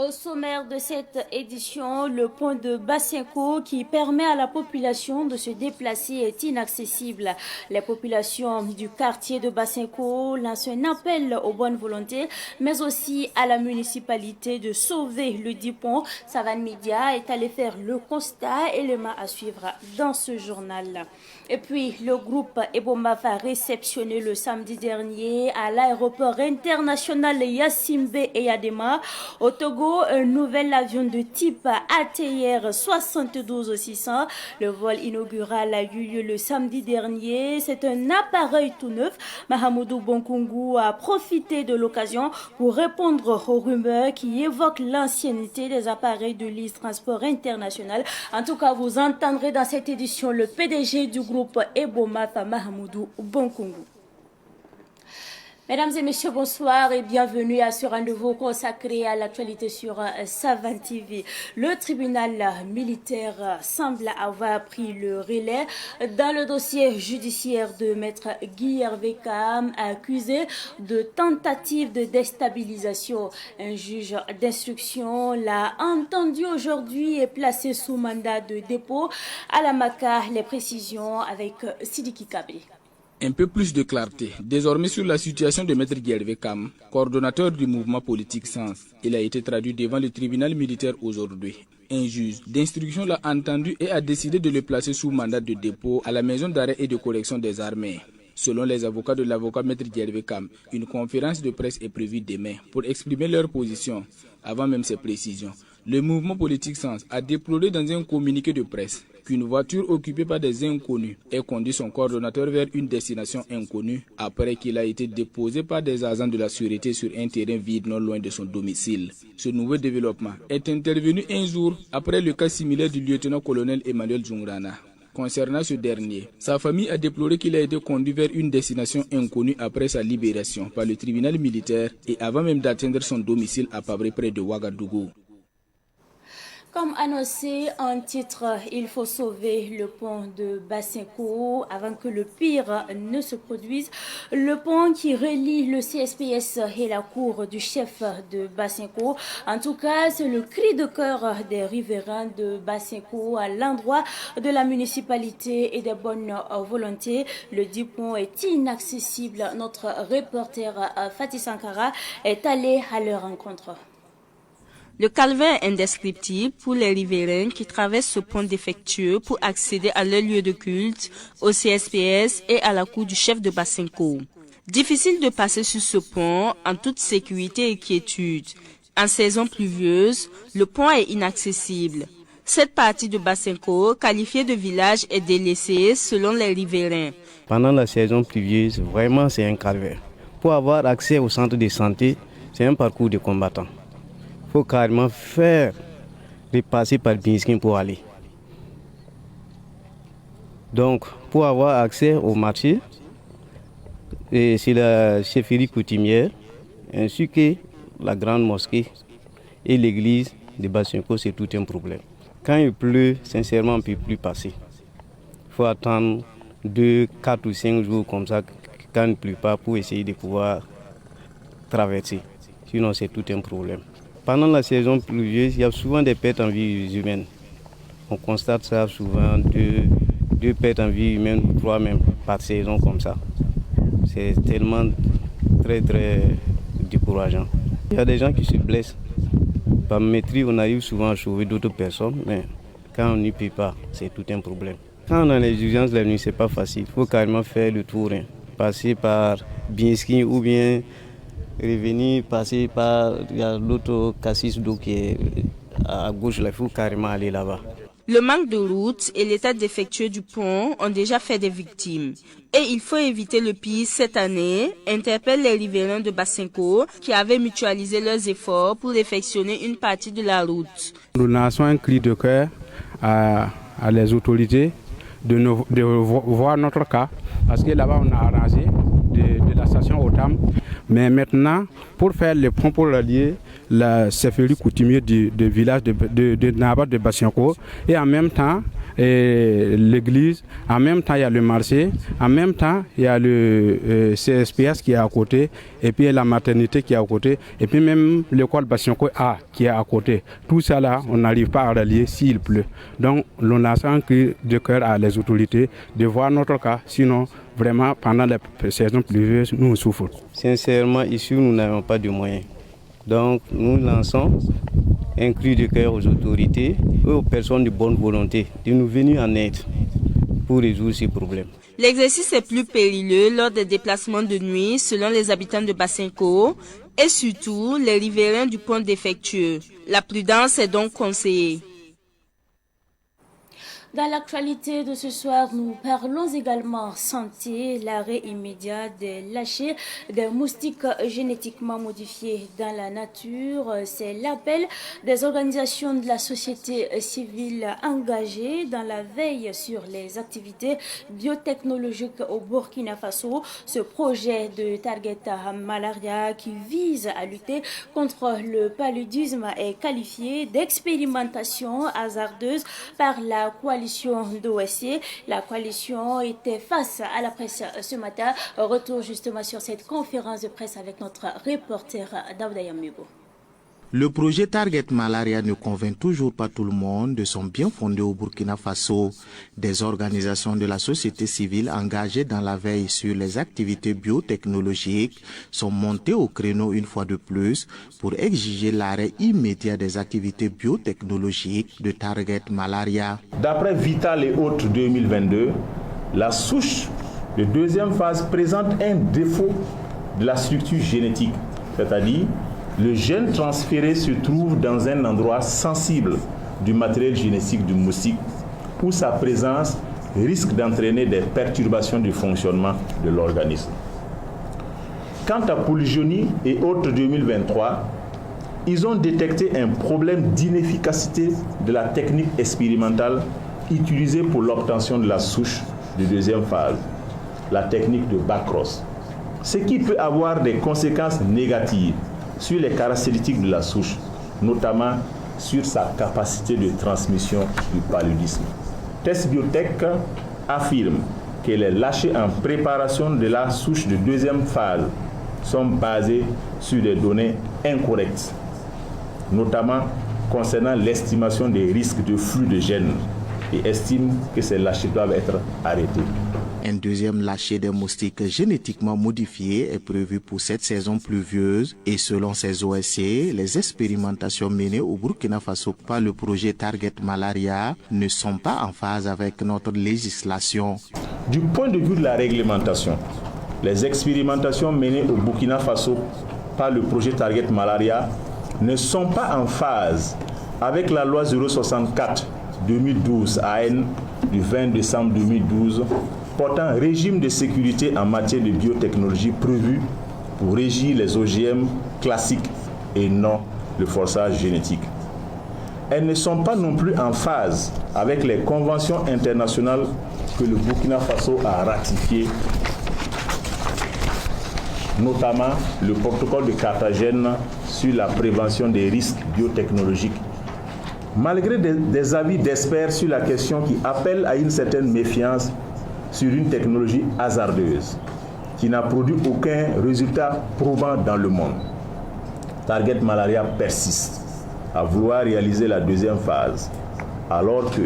Au sommaire de cette édition, le pont de Bassinko qui permet à la population de se déplacer est inaccessible. Les populations du quartier de Bassinko lancent un appel aux bonnes volontés, mais aussi à la municipalité de sauver le dit pont. Savan Media est allé faire le constat, élément à suivre dans ce journal. Et puis, le groupe Eboma va réceptionner le samedi dernier à l'aéroport international Yassimbe et Yadema au Togo un nouvel avion de type ATR 72-600. Le vol inaugural a eu lieu le samedi dernier. C'est un appareil tout neuf. Mahamoudou Bonkungu a profité de l'occasion pour répondre aux rumeurs qui évoquent l'ancienneté des appareils de l'IS Transport International. En tout cas, vous entendrez dans cette édition le PDG du groupe Eboma, Mahamoudou Bonkungu. Mesdames et messieurs, bonsoir et bienvenue à ce rendez-vous consacré à l'actualité sur Savan TV. Le tribunal militaire semble avoir pris le relais dans le dossier judiciaire de maître Guy Hervé Kam, accusé de tentative de déstabilisation. Un juge d'instruction l'a entendu aujourd'hui et placé sous mandat de dépôt. À la MACA, les précisions avec Sidiki Kabé. Un peu plus de clarté, désormais sur la situation de Maître Guy Kam, coordonnateur du mouvement politique Sens. Il a été traduit devant le tribunal militaire aujourd'hui. Un juge d'instruction l'a entendu et a décidé de le placer sous mandat de dépôt à la maison d'arrêt et de correction des armées. Selon les avocats de l'avocat Maître Guy Kam, une conférence de presse est prévue demain pour exprimer leur position. Avant même ces précisions, le mouvement politique Sens a déploré dans un communiqué de presse qu'une voiture occupée par des inconnus ait conduit son coordonnateur vers une destination inconnue après qu'il a été déposé par des agents de la sûreté sur un terrain vide non loin de son domicile. Ce nouveau développement est intervenu un jour après le cas similaire du lieutenant-colonel Emmanuel Djungrana. Concernant ce dernier, sa famille a déploré qu'il a été conduit vers une destination inconnue après sa libération par le tribunal militaire et avant même d'atteindre son domicile à Pabré près de Ouagadougou. Comme annoncé en titre, il faut sauver le pont de Bassinko avant que le pire ne se produise. Le pont qui relie le CSPS et la cour du chef de Bassinko. En tout cas, c'est le cri de cœur des riverains de Bassinko à l'endroit de la municipalité et des bonnes volontés. Le dit pont est inaccessible. Notre reporter Fatih Sankara est allé à leur rencontre. Le calvaire est indescriptible pour les riverains qui traversent ce pont défectueux pour accéder à leur lieu de culte, au CSPS et à la cour du chef de Bassinko. Difficile de passer sur ce pont en toute sécurité et quiétude. En saison pluvieuse, le pont est inaccessible. Cette partie de Bassinko, qualifiée de village, est délaissée selon les riverains. Pendant la saison pluvieuse, vraiment c'est un calvaire. Pour avoir accès au centre de santé, c'est un parcours de combattant. Il faut carrément repasser par Binskin pour aller. Donc, pour avoir accès au marché, c'est la chefferie coutumière, ainsi que la grande mosquée et l'église de Bassinko, c'est tout un problème. Quand il pleut, sincèrement, on ne peut plus passer. Il faut attendre 2, 4 ou 5 jours comme ça, quand il ne pleut pas, pour essayer de pouvoir traverser. Sinon, c'est tout un problème. Pendant la saison pluvieuse, il y a souvent des pertes en vie humaine. On constate ça souvent, deux pertes en vie humaine ou 3 même par saison comme ça. C'est tellement très décourageant. Il y a des gens qui se blessent. Par maîtrise, on arrive souvent à sauver d'autres personnes, mais quand on n'y peut pas, c'est tout un problème. Quand on a les urgences la nuit, c'est pas facile. Il faut carrément faire le tour, passer par Binskin ou bien revenir, passer par l'autre cassis d'eau qui est à gauche, il faut carrément aller là-bas. Le manque de route et l'état défectueux du pont ont déjà fait des victimes. Et il faut éviter le pire cette année, interpelle les riverains de Bassinko qui avaient mutualisé leurs efforts pour réfectionner une partie de la route. Nous lançons un cri de cœur à les autorités de voir notre cas, parce que là-bas on a arrangé de la station Otam Mais maintenant, pour faire les ponts pour relier la chefferie coutumier du village de Nabat de Bassienko, et en même temps l'église, en même temps il y a le marché, en même temps il y a le CSPS qui est à côté, et puis la maternité qui est à côté, et puis même l'école Bassienko A qui est à côté. Tout ça là, on n'arrive pas à relier s'il pleut. Donc l'on a un cri de cœur à les autorités de voir notre cas, sinon vraiment pendant la saison pluvieuse, nous on souffre. Sincèrement, ici nous n'avons pas de moyens. Donc nous lançons un cri de cœur aux autorités et aux personnes de bonne volonté de nous venir en aide pour résoudre ces problèmes. L'exercice est plus périlleux lors des déplacements de nuit selon les habitants de Bassienko et surtout les riverains du pont défectueux. La prudence est donc conseillée. Dans l'actualité de ce soir, nous parlons également santé, l'arrêt immédiat des lâchers des moustiques génétiquement modifiés dans la nature. C'est l'appel des organisations de la société civile engagées dans la veille sur les activités biotechnologiques au Burkina Faso. Ce projet de Target Malaria qui vise à lutter contre le paludisme est qualifié d'expérimentation hasardeuse par la coalition d'OSC. La coalition était face à la presse ce matin. Retour justement sur cette conférence de presse avec notre reporter Daouda Yamibo. Le projet Target Malaria ne convainc toujours pas tout le monde de son bien fondé au Burkina Faso. Des organisations de la société civile engagées dans la veille sur les activités biotechnologiques sont montées au créneau une fois de plus pour exiger l'arrêt immédiat des activités biotechnologiques de Target Malaria. D'après Vital et autres 2022, la souche de deuxième phase présente un défaut de la structure génétique, c'est-à-dire le gène transféré se trouve dans un endroit sensible du matériel génétique du moustique où sa présence risque d'entraîner des perturbations du fonctionnement de l'organisme. Quant à Polygonie et autres 2023, ils ont détecté un problème d'inefficacité de la technique expérimentale utilisée pour l'obtention de la souche de deuxième phase, la technique de Bacros, ce qui peut avoir des conséquences négatives sur les caractéristiques de la souche, notamment sur sa capacité de transmission du paludisme. Test Biotech affirme que les lâchers en préparation de la souche de deuxième phase sont basés sur des données incorrectes, notamment concernant l'estimation des risques de flux de gènes, et estime que ces lâchers doivent être arrêtés. Un deuxième lâcher des moustiques génétiquement modifiés est prévu pour cette saison pluvieuse et selon ces OSC, les expérimentations menées au Burkina Faso par le projet Target Malaria ne sont pas en phase avec notre législation. Du point de vue de la réglementation, les expérimentations menées au Burkina Faso par le projet Target Malaria ne sont pas en phase avec la loi 064/2012 AN du 20 décembre 2012 portant régime de sécurité en matière de biotechnologie prévu pour régir les OGM classiques et non le forçage génétique. Elles ne sont pas non plus en phase avec les conventions internationales que le Burkina Faso a ratifiées, notamment le protocole de Carthagène sur la prévention des risques biotechnologiques. Malgré des avis d'experts sur la question qui appellent à une certaine méfiance sur une technologie hasardeuse qui n'a produit aucun résultat probant dans le monde, Target Malaria persiste à vouloir réaliser la deuxième phase, alors que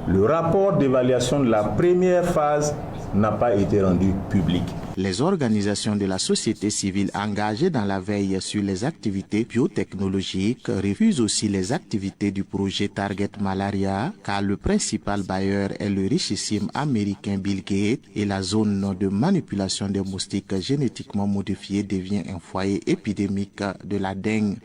le rapport d'évaluation de la première phase n'a pas été rendu public. Les organisations de la société civile engagées dans la veille sur les activités biotechnologiques refusent aussi les activités du projet Target Malaria car le principal bailleur est le richissime américain Bill Gates et la zone de manipulation des moustiques génétiquement modifiés devient un foyer épidémique de la dengue.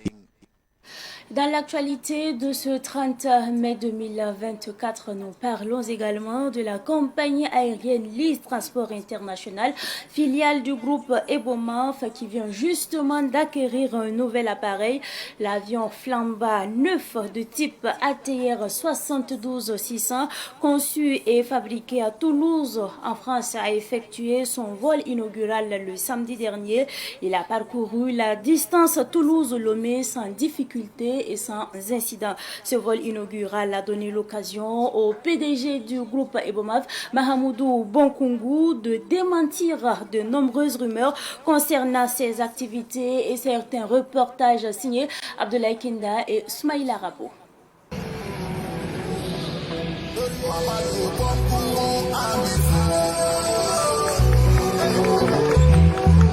Dans l'actualité de ce 30 mai 2024, nous parlons également de la compagnie aérienne Lise Transport International, filiale du groupe Ebomaf, qui vient justement d'acquérir un nouvel appareil. L'avion Flamba 9 de type ATR 72-600, conçu et fabriqué à Toulouse, en France, a effectué son vol inaugural le samedi dernier. Il a parcouru la distance Toulouse-Lomé sans difficulté et sans incident. Ce vol inaugural a donné l'occasion au PDG du groupe Ebomaf, Mahamoudou Bonkungu, de démentir de nombreuses rumeurs concernant ses activités et certains reportages signés Abdoulaye Kinda et Smaïla Rabo.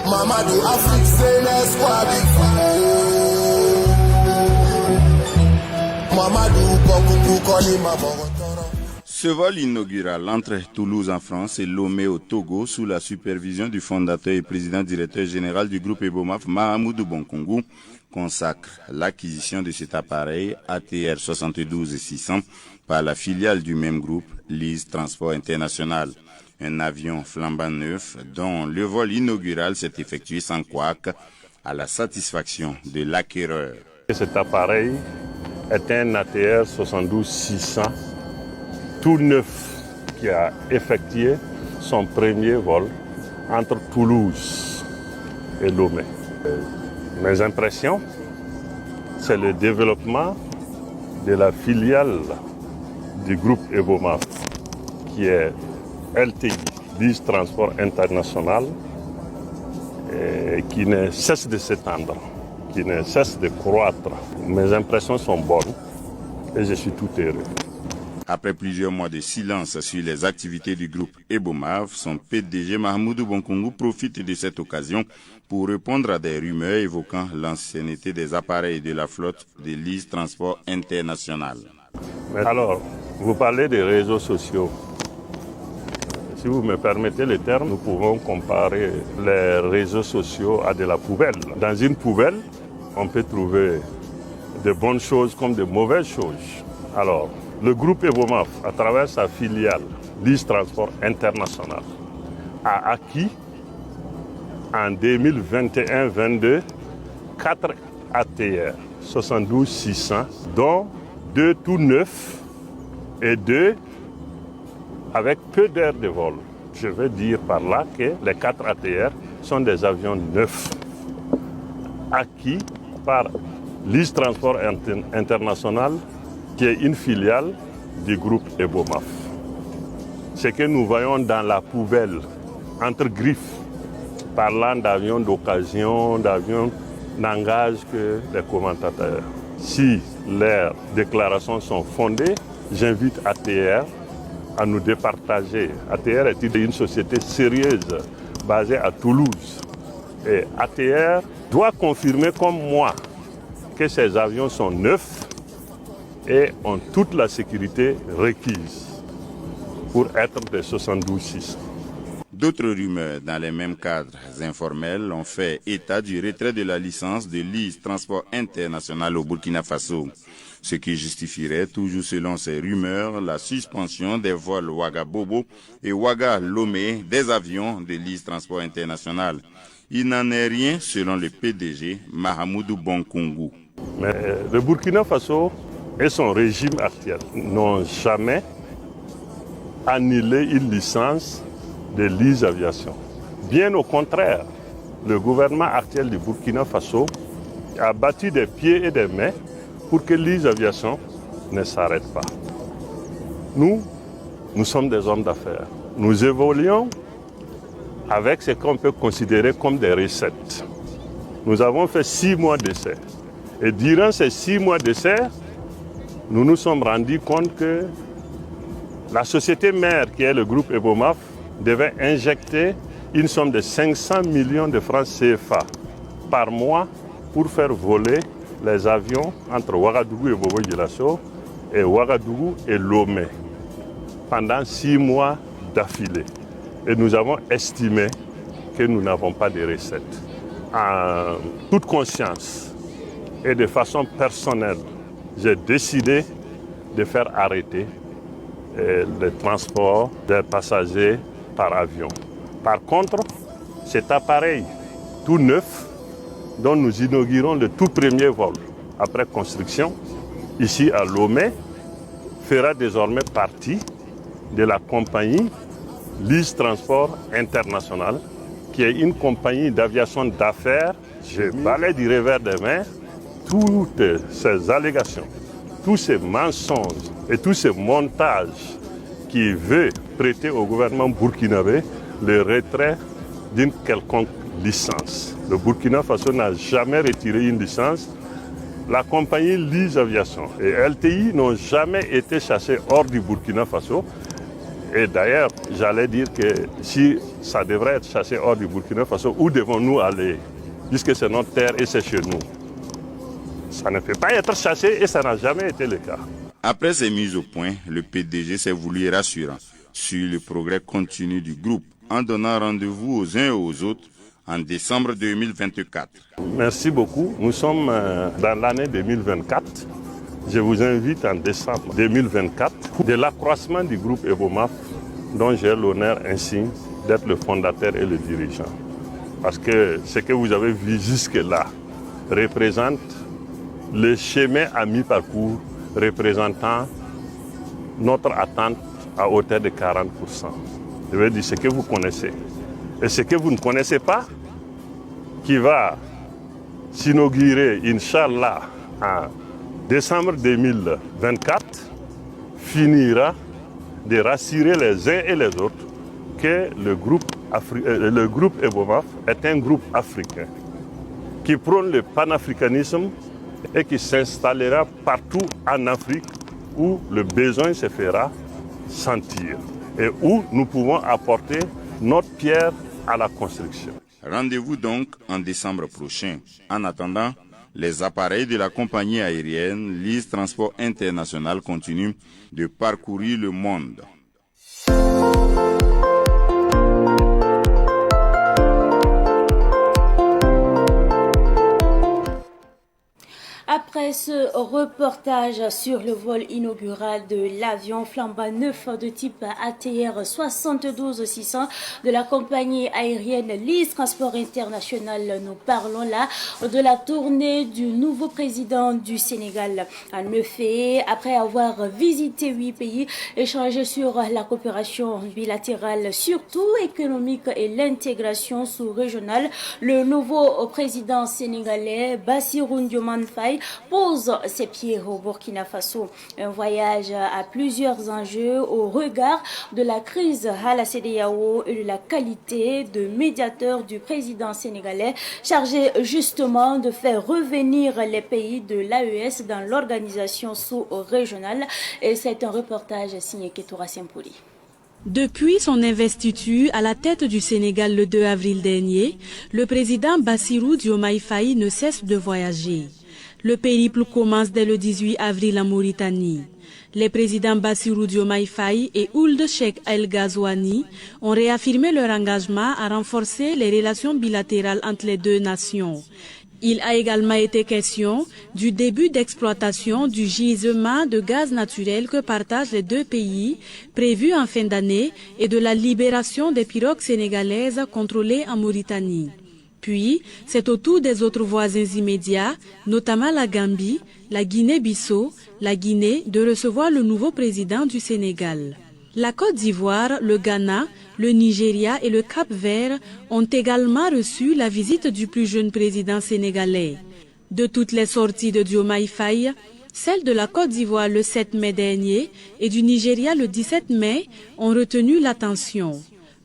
Mamadou Afrique, c'est l'espoir du Ce vol inaugural entre Toulouse en France et Lomé au Togo sous la supervision du fondateur et président directeur général du groupe Ebomaf, Mahamoudou Bonkungu, consacre l'acquisition de cet appareil ATR 72-600 par la filiale du même groupe, Lise Transport International. Un avion flambant neuf dont le vol inaugural s'est effectué sans couac à la satisfaction de l'acquéreur. Cet appareil est un ATR 72-600 tout neuf qui a effectué son premier vol entre Toulouse et Lomé. Mes impressions, c'est le développement de la filiale du groupe Ebomaf qui est LTI, Lise Transport International, et qui ne cesse de s'étendre, qui ne cesse de croître. Mes impressions sont bonnes et je suis tout heureux. Après plusieurs mois de silence sur les activités du groupe Ebomaf, son PDG Mahamoudou Bonkungu profite de cette occasion pour répondre à des rumeurs évoquant l'ancienneté des appareils de la flotte de Lise Transport International. Alors, vous parlez des réseaux sociaux. Si vous me permettez le terme, nous pouvons comparer les réseaux sociaux à de la poubelle. Dans une poubelle, on peut trouver de bonnes choses comme de mauvaises choses. Alors, le groupe Ebomaf, à travers sa filiale Lise Transport International, a acquis en 2021-22 4 ATR 72-600, dont 2 tout neufs et 2 avec peu d'heures de vol. Je veux dire par là que les 4 ATR sont des avions neufs, acquis par Lise Transport International, qui est une filiale du groupe Ebomaf. Ce que nous voyons dans la poubelle, entre griffes, parlant d'avions d'occasion, d'avions n'engagent que les commentateurs. Si leurs déclarations sont fondées, j'invite ATR à nous départager. ATR est une société sérieuse basée à Toulouse. Et ATR doit confirmer comme moi que ces avions sont neufs et ont toute la sécurité requise pour être des 72-600. D'autres rumeurs dans les mêmes cadres informels ont fait état du retrait de la licence de Lise Transport International au Burkina Faso, ce qui justifierait, toujours selon ces rumeurs, la suspension des vols Ouagabobo et Ouaga-Lomé des avions de Lise Transport International. Il n'en est rien selon le PDG Mahamoudou Bonkungu. Mais le Burkina Faso et son régime actuel n'ont jamais annulé une licence de Lise Aviation. Bien au contraire, le gouvernement actuel du Burkina Faso a battu des pieds et des mains pour que Lise Aviation ne s'arrête pas. Nous sommes des hommes d'affaires. Nous évoluons avec ce qu'on peut considérer comme des recettes. Nous avons fait 6 mois d'essai. Et durant ces 6 mois d'essai, nous nous sommes rendus compte que la société mère, qui est le groupe Ebomaf, devait injecter une somme de 500 millions de francs CFA par mois pour faire voler les avions entre Ouagadougou et Bobo-Dioulasso et Ouagadougou et Lomé pendant 6 mois d'affilée. Et nous avons estimé que nous n'avons pas de recettes. En toute conscience et de façon personnelle, j'ai décidé de faire arrêter le transport des passagers par avion. Par contre, cet appareil tout neuf dont nous inaugurons le tout premier vol après construction, ici à Lomé, fera désormais partie de la compagnie Lise Transport International, qui est une compagnie d'aviation d'affaires. Je balaye du revers des mains toutes ces allégations, tous ces mensonges et tous ces montages qui veulent prêter au gouvernement burkinabé le retrait d'une quelconque licence. Le Burkina Faso n'a jamais retiré une licence. La compagnie Lise Aviation et LTI n'ont jamais été chassés hors du Burkina Faso. Et d'ailleurs, j'allais dire que si ça devrait être chassé hors du Burkina Faso, où devons-nous aller? Puisque c'est notre terre et c'est chez nous. Ça ne peut pas être chassé et ça n'a jamais été le cas. Après ces mises au point, le PDG s'est voulu rassurant sur le progrès continu du groupe en donnant rendez-vous aux uns et aux autres en décembre 2024. Merci beaucoup. Nous sommes dans l'année 2024. Je vous invite en décembre 2024 de l'accroissement du groupe Ebomaf, dont j'ai l'honneur insigne d'être le fondateur et le dirigeant. Parce que ce que vous avez vu jusque-là représente le chemin à mi-parcours représentant notre attente à hauteur de 40%. Je veux dire ce que vous connaissez. Et ce que vous ne connaissez pas, qui va s'inaugurer, Inch'Allah, en décembre 2024, finira de rassurer les uns et les autres que le groupe Ebomaf est un groupe africain qui prône le panafricanisme et qui s'installera partout en Afrique où le besoin se fera sentir et où nous pouvons apporter notre pierre à la construction. Rendez-vous donc en décembre prochain. En attendant, les appareils de la compagnie aérienne Lise Transport International continuent de parcourir le monde. Après ce reportage sur le vol inaugural de l'avion flambant neuf de type ATR 72-600 de la compagnie aérienne Lise Transport International, nous parlons là de la tournée du nouveau président du Sénégal. En effet, après avoir visité 8 pays, échangé sur la coopération bilatérale, surtout économique et l'intégration sous-régionale, le nouveau président sénégalais Bassirou Diomaye Faye pose ses pieds au Burkina Faso. Un voyage à plusieurs enjeux au regard de la crise à la CEDEAO et de la qualité de médiateur du président sénégalais, chargé justement de faire revenir les pays de l'AES dans l'organisation sous-régionale. Et c'est un reportage signé Ketoura Sempoli. Depuis son investiture à la tête du Sénégal le 2 avril dernier, le président Bassirou Diomaye Faye ne cesse de voyager. Le périple commence dès le 18 avril en Mauritanie. Les présidents Bassirou Diomaye Faye et Ould Cheikh El Ghazouani ont réaffirmé leur engagement à renforcer les relations bilatérales entre les deux nations. Il a également été question du début d'exploitation du gisement de gaz naturel que partagent les deux pays, prévu en fin d'année, et de la libération des pirogues sénégalaises contrôlées en Mauritanie. Puis, c'est au tour des autres voisins immédiats, notamment la Gambie, la Guinée-Bissau, la Guinée, de recevoir le nouveau président du Sénégal. La Côte d'Ivoire, le Ghana, le Nigeria et le Cap-Vert ont également reçu la visite du plus jeune président sénégalais. De toutes les sorties de Diomaye Faye, celles de la Côte d'Ivoire le 7 mai dernier et du Nigeria le 17 mai ont retenu l'attention.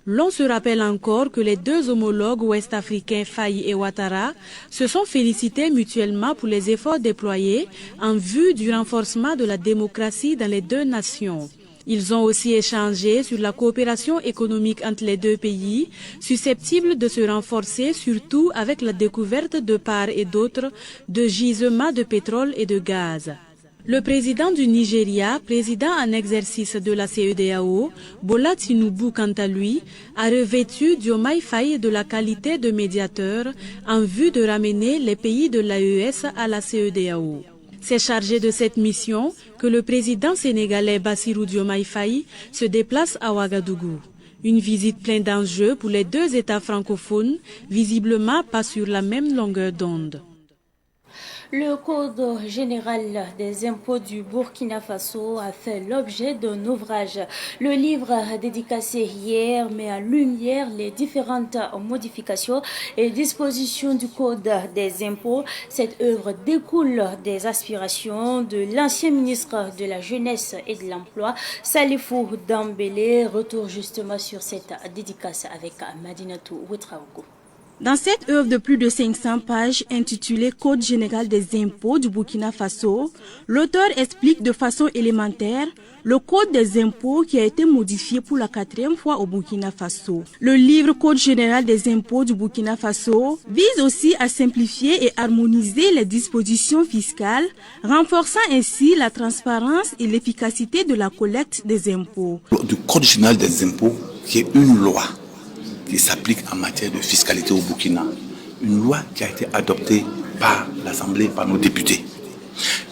L'on se rappelle encore que les deux homologues ouest-africains Faye et Ouattara se sont félicités mutuellement pour les efforts déployés en vue du renforcement de la démocratie dans les deux nations. Ils ont aussi échangé sur la coopération économique entre les deux pays, susceptible de se renforcer surtout avec la découverte de part et d'autre de gisements de pétrole et de gaz. Le président du Nigeria, président en exercice de la CEDEAO, Bola Tinubu, quant à lui, a revêtu Diomaye Faye de la qualité de médiateur en vue de ramener les pays de l'AES à la CEDEAO. C'est chargé de cette mission que le président sénégalais Bassirou Diomaye Faye se déplace à Ouagadougou. Une visite pleine d'enjeux pour les deux États francophones, visiblement pas sur la même longueur d'onde. Le Code général des impôts du Burkina Faso a fait l'objet d'un ouvrage. Le livre dédicacé hier met en lumière les différentes modifications et dispositions du Code des impôts. Cette œuvre découle des aspirations de l'ancien ministre de la Jeunesse et de l'Emploi, Salifou Dambélé. Retour justement sur cette dédicace avec Madinatou Ouetraogo. Dans cette œuvre de plus de 500 pages intitulée Code général des impôts du Burkina Faso, l'auteur explique de façon élémentaire le Code des impôts qui a été modifié pour la 4e fois au Burkina Faso. Le livre Code général des impôts du Burkina Faso vise aussi à simplifier et harmoniser les dispositions fiscales, renforçant ainsi la transparence et l'efficacité de la collecte des impôts. Du Code général des impôts qui est une loi qui s'applique en matière de fiscalité au Burkina. Une loi qui a été adoptée par l'Assemblée, par nos députés.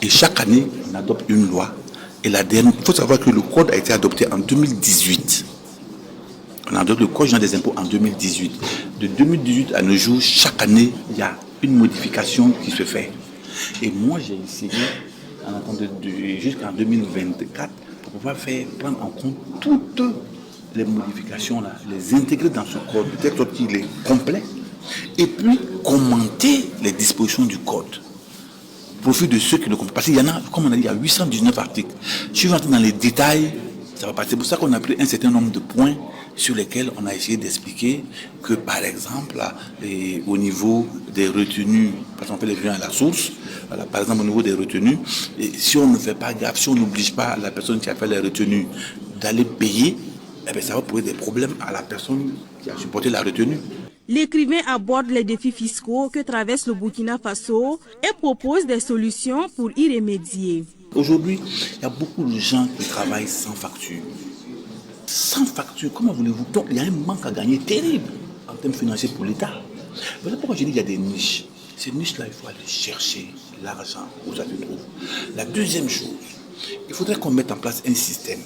Et chaque année, on adopte une loi. Et la dernière, il faut savoir que le code a été adopté en 2018. On a adopté le Code général des impôts en 2018. De 2018 à nos jours, chaque année, il y a une modification qui se fait. Et moi, j'ai essayé, en attendant jusqu'en 2024, pour pouvoir prendre en compte toutes les modifications là, les intégrer dans ce code, peut-être qu'il est complet, et puis commenter les dispositions du code. Profit de ceux qui le comprennent. Parce qu'il y en a, comme on a dit, il y a 819 articles. Je vais rentrer dans les détails, ça va passer. C'est pour ça qu'on a pris un certain nombre de points sur lesquels on a essayé d'expliquer que, par exemple, là, au niveau des retenues, parce qu'on fait les liens à la source, voilà, par exemple au niveau des retenues, et si on ne fait pas gaffe, si on n'oblige pas la personne qui a fait les retenues d'aller payer, eh bien, ça va poser des problèmes à la personne qui a supporté la retenue. L'écrivain aborde les défis fiscaux que traverse le Burkina Faso et propose des solutions pour y remédier. Aujourd'hui, il y a beaucoup de gens qui travaillent sans facture. Sans facture, comment voulez-vous? Donc, il y a un manque à gagner terrible en termes financiers pour l'État. Voilà pourquoi je dis qu'il y a des niches. Ces niches-là, il faut aller chercher l'argent où ça se trouve. La deuxième chose, il faudrait qu'on mette en place un système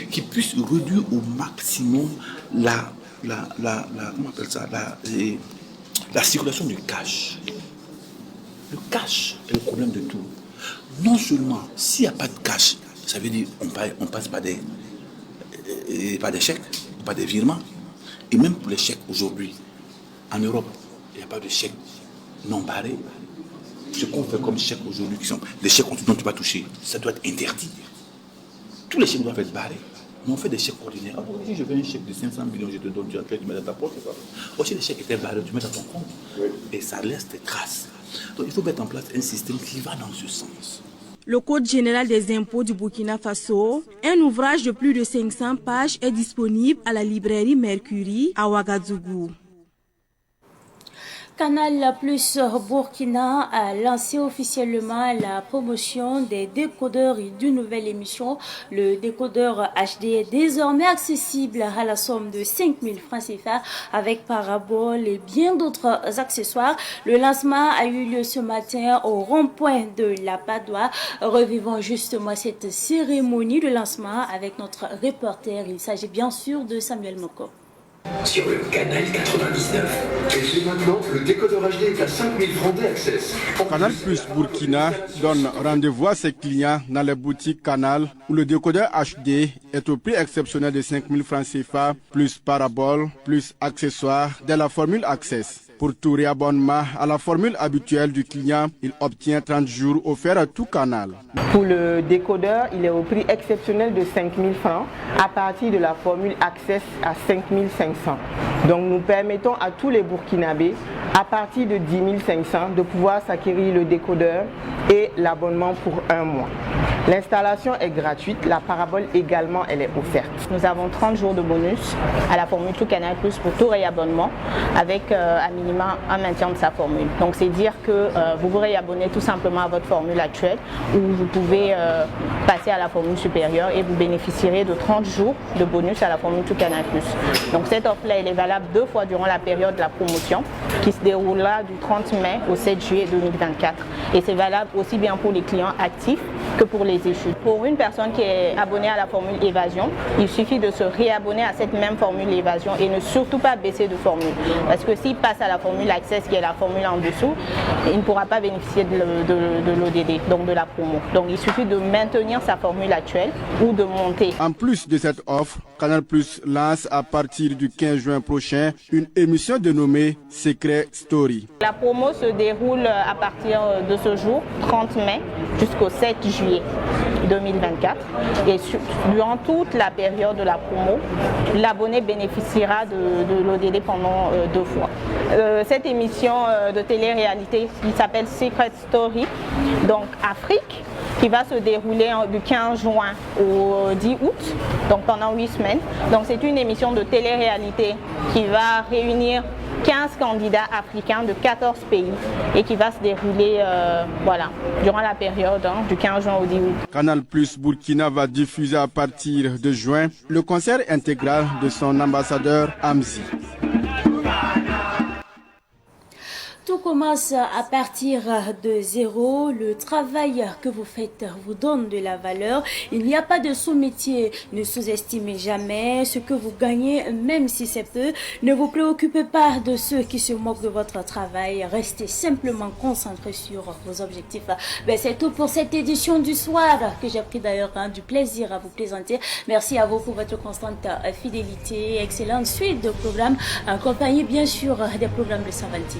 qui puisse réduire au maximum comment on appelle ça, la circulation du cash. Le cash est le problème de tout. Non seulement, s'il n'y a pas de cash, ça veut dire on passe par des chèques, pas des virements. Et même pour les chèques aujourd'hui, en Europe, il n'y a pas de chèques non barrés. Ce qu'on fait comme chèques aujourd'hui, qui sont des chèques dont tu vas toucher, ça doit être interdit. Tous les chèques doivent être barrés. Mais on fait des chèques ordinaires. Alors, si je fais un chèque de 500 millions, je te donne, tu mets dans ta poche. Aussi, les chèques étaient barrés, tu mets dans ton compte. Oui. Et ça laisse des traces. Donc, il faut mettre en place un système qui va dans ce sens. Le Code général des impôts du Burkina Faso, un ouvrage de plus de 500 pages, est disponible à la librairie Mercury à Ouagadougou. Canal Plus Burkina a lancé officiellement la promotion des décodeurs et d'une nouvelle émission. Le décodeur HD est désormais accessible à la somme de 5 000 francs CFA avec parabole et bien d'autres accessoires. Le lancement a eu lieu ce matin au rond-point de la Padoie. Revivons justement cette cérémonie de lancement avec notre reporter. Il s'agit bien sûr de Samuel Moko. Sur le canal 99. Et c'est maintenant, le décodeur HD est à 5000 francs d'Access. Canal Plus Burkina donne rendez-vous à ses clients dans les boutiques Canal où le décodeur HD est au prix exceptionnel de 5000 francs CFA, plus parabole, plus accessoires de la formule Access. Pour tout réabonnement à la formule habituelle du client, il obtient 30 jours offerts à tout canal. Pour le décodeur, il est au prix exceptionnel de 5 000 francs à partir de la formule Access à 5 500. Donc nous permettons à tous les Burkinabés, à partir de 10 500, de pouvoir s'acquérir le décodeur et l'abonnement pour un mois. L'installation est gratuite, la parabole également elle est offerte. Nous avons 30 jours de bonus à la formule Tout Canal Plus pour tout réabonnement avec à minima un maintien de sa formule. Donc c'est dire que vous vous réabonnez tout simplement à votre formule actuelle ou vous pouvez passer à la formule supérieure et vous bénéficierez de 30 jours de bonus à la formule Tout Canal Plus. Donc cette offre-là elle est valable 2 fois durant la période de la promotion qui se déroulera du 30 mai au 7 juillet 2024. Et c'est valable aussi bien pour les clients actifs que pour les échus. Pour une personne qui est abonnée à la formule évasion, il suffit de se réabonner à cette même formule évasion et ne surtout pas baisser de formule. Parce que s'il passe à la formule access qui est la formule en dessous, il ne pourra pas bénéficier de l'ODD, donc de la promo. Donc il suffit de maintenir sa formule actuelle ou de monter. En plus de cette offre, Canal Plus lance à partir du 15 juin prochain une émission dénommée Secret Story. La promo se déroule à partir de ce jour, 30 mai, jusqu'au 7 juillet 2024. Et durant toute la période de la promo, l'abonné bénéficiera de l'ODD pendant 2 fois. Cette émission de télé-réalité qui s'appelle Secret Story, donc Afrique, qui va se dérouler du 15 juin au 10 août, donc pendant 8 semaines. Donc c'est une émission de télé-réalité qui va réunir 15 candidats africains de 14 pays et qui va se dérouler durant la période du 15 juin au 10 août. Canal Plus Burkina va diffuser à partir de juin le concert intégral de son ambassadeur Amzi. Tout commence à partir de zéro. Le travail que vous faites vous donne de la valeur. Il n'y a pas de sous-métier. Ne sous-estimez jamais ce que vous gagnez, même si c'est peu. Ne vous préoccupez pas de ceux qui se moquent de votre travail. Restez simplement concentrés sur vos objectifs. C'est tout pour cette édition du soir que j'ai pris d'ailleurs du plaisir à vous présenter. Merci à vous pour votre constante fidélité. Excellente suite de programmes, en compagnie bien sûr des programmes de Savan TV.